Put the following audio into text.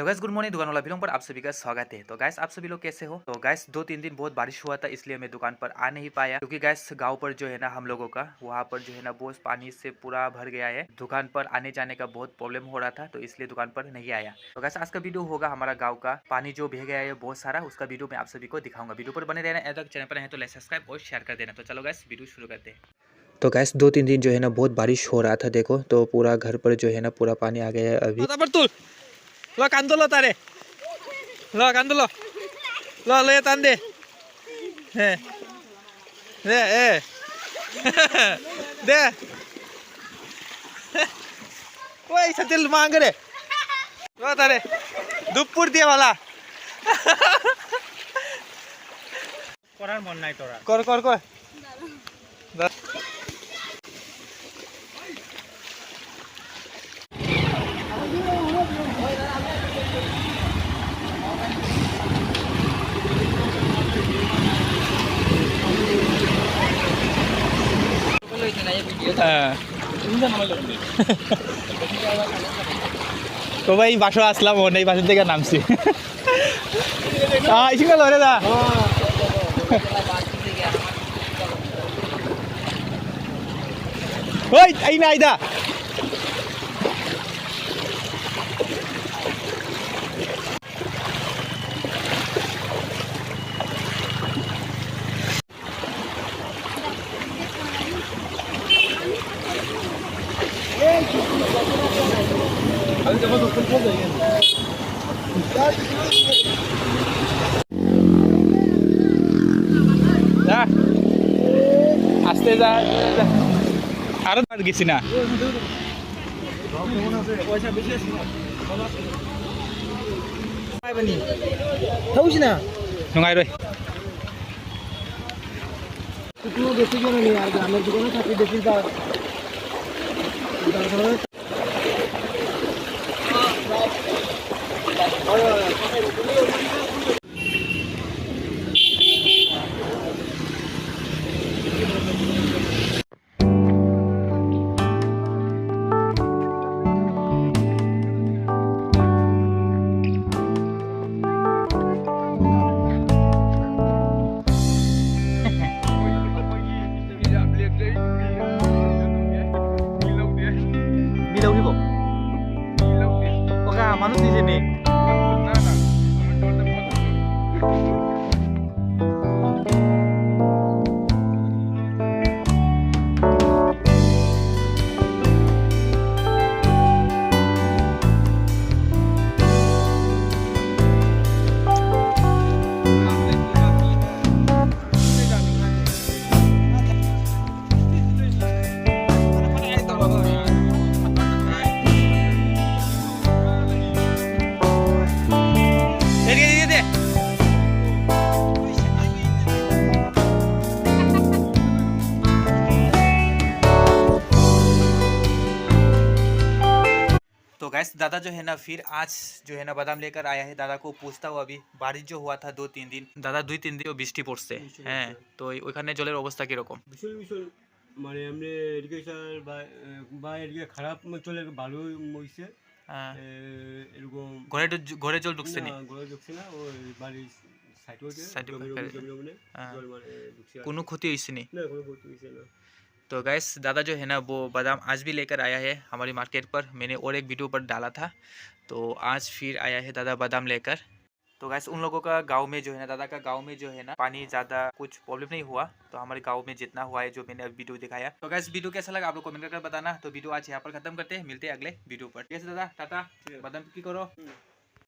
Hello guys, good morning. दुकान वाला video पर आप सभी का स्वागत है। तो गाइस, आप सभी लोग कैसे हो? तो गाइस, 2-3 दिन बहुत बारिश हुआ था, इसलिए मैं दुकान पर आ नहीं पाया, क्योंकि गाइस गांव पर जो है ना हम लोगों का वहाँ पर जो है ना बहुत पानी से पूरा भर गया है। दुकान पर आने जाने का बहुत प्रॉब्लम हो रहा था, तो इसलिए दुकान पर नहीं आया। तो गाइस, आज का वीडियो होगा हमारा गाँव का पानी जो बह गया है बहुत सारा, उसका वीडियो मैं आप सभी को दिखाऊंगा। वीडियो पर बने रहना। अगर चैनल पर है तो लाइक, सब्सक्राइब और शेयर कर देना। तो चलो गाइस, वीडियो शुरू करते हैं। तो गैस 2-3 दिन जो है ना बहुत बारिश हो रहा था, देखो तो पूरा घर पर जो है ना पूरा पानी आ गया है अभी। Lo kanto lo tare. Lo kanto lo. Lo ya tande. Eh. De. Woi, satil mangga deh. Lo tare. Dupur dia malah. Koran mon nai tora. Kor. তো ভাই বাসা আসলাম ওর এই বাসা থেকে নামছি ইসিঙ্গা লরে দা ওই এই না আইদা আসতে যা আরো আর গেছি না নঙ্গাই রই বেশি জন নেই আর গ্রামের দোকানে থাকি বেশি দাম Bilaw di po. Baka manus di sini. तो गैस दादा जो है ना फिर आज जो है ना बादाम लेकर आया है। दादा को पूछता हूँ अभी बारिश जो हुआ था 2-3 दिन, दादा 2-3 दिन বৃষ্টি পড়ছে, হ্যাঁ, তো ওইখানে জলের অবস্থা কিরকম? বিশাল মানে এমনি এডুকেশন বা এদিকে খারাপ চলে ভালো হইছে এরকম ঘরে জল ঢুকছে নি? ঘরে ঢুকছে না ওই বাড়ির সাইডে মানে ঢুকছে কোনো ক্ষতি হয়েছে নি? না কোনো ক্ষতি হইছে না। तो गैस दादा जो है ना वो बादाम आज भी लेकर आया है हमारी मार्केट पर। मैंने और एक वीडियो पर डाला था, तो आज फिर आया है दादा बादाम लेकर। तो गैस उन लोगों का गांव में जो है ना, दादा का गांव में जो है ना पानी ज़्यादा कुछ प्रॉब्लम नहीं हुआ। तो हमारे गांव में जितना हुआ है जो मैंने अब वीडियो दिखाया। तो गैस वीडियो कैसा लगा आप लोग कमेंट कर बताना। तो वीडियो आज यहाँ पर खत्म करते हैं, मिलते हैं अगले वीडियो पर। ठीक है दादा, टाटा, बादाम की करो।